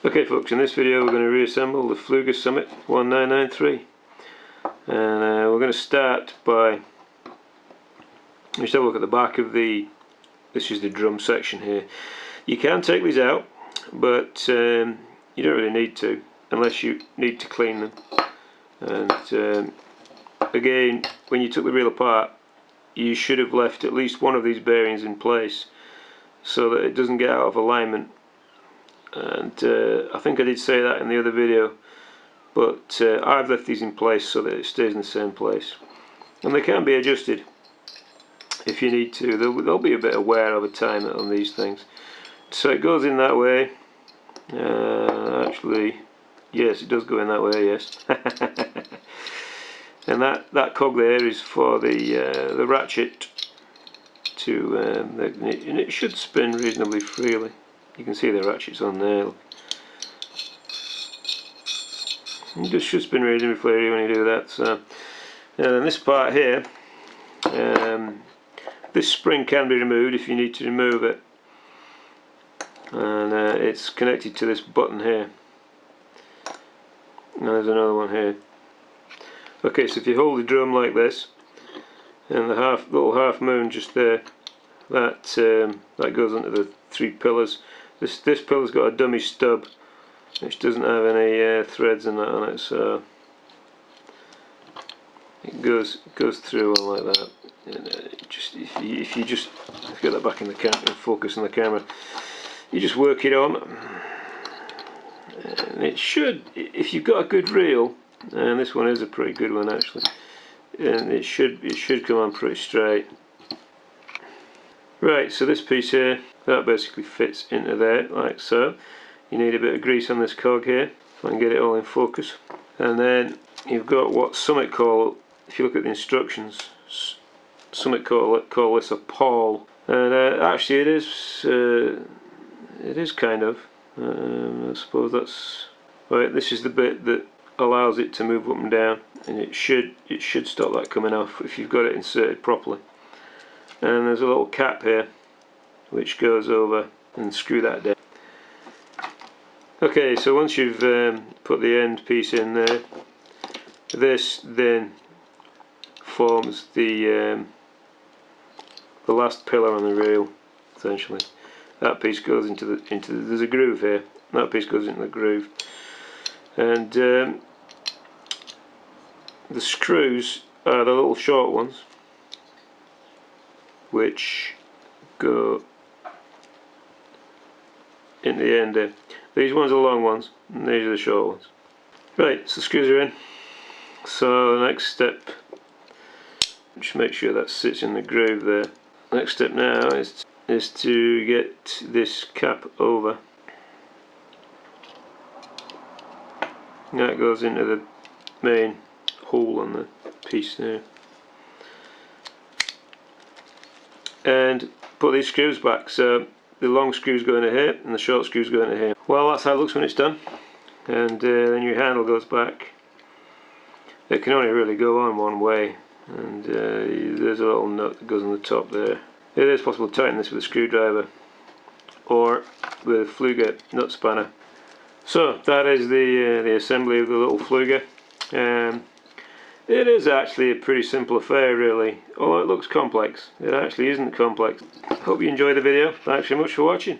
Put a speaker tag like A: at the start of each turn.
A: Okay folks, in this video we're going to reassemble the Pflueger Summit 1993, and we're going to start by, let's have a look at the back of this is the drum section here. You can take these out, but you don't really need to unless you need to clean them. And again, when you took the reel apart, you should have left at least one of these bearings in place so that it doesn't get out of alignment. And I think I did say that in the other video, but I've left these in place so that it stays in the same place, and they can be adjusted if you need to. There'll be a bit of wear over time on these things, so it goes in that way. Actually, yes, it does go in that way, yes. And that cog there is for the ratchet to and it should spin reasonably freely. You can see the ratchets on there. It just should spin reasonably freely when you do that. So, and then this part here, this spring can be removed if you need to remove it, and it's connected to this button here. And there's another one here. Okay, so if you hold the drum like this, and the little half moon just there, that goes onto the three pillars. This pillar's got a dummy stub which doesn't have any threads and that on it, so it goes through on like that. And if you just get that back in the camera and focus on the camera, you just work it on, and it should, if you've got a good reel, and this one is a pretty good one actually, and it should come on pretty straight. Right, so this piece here, that basically fits into there like so. You need a bit of grease on this cog here, so I can get it all in focus. And then you've got what Summit call, if you look at the instructions, Summit call this a pawl. And actually it is kind of, I suppose that's, right, this is the bit that allows it to move up and down, and it should stop that coming off if you've got it inserted properly. And there's a little cap here which goes over and screw that down. Okay, so once you've put the end piece in there, this then forms the last pillar on the reel. Essentially, that piece goes into the there's a groove here. That piece goes into the groove, and the screws are the little short ones, which go into the end there. These ones are the long ones, and these are the short ones. Right, so the screws are in. So the next step, just make sure that sits in the groove there. Next step now is to get this cap over. And that goes into the main hole on the piece there. And put these screws back, so the long screws go into here and the short screws go into here. Well, that's how it looks when it's done. And then your handle goes back. It can only really go on one way, and there's a little nut that goes on the top there. It is possible to tighten this with a screwdriver or with a Pflueger nut spanner. So that is the assembly of the little Pflueger. It is actually a pretty simple affair really, although it looks complex. It actually isn't complex. Hope you enjoyed the video. Thanks very much for watching.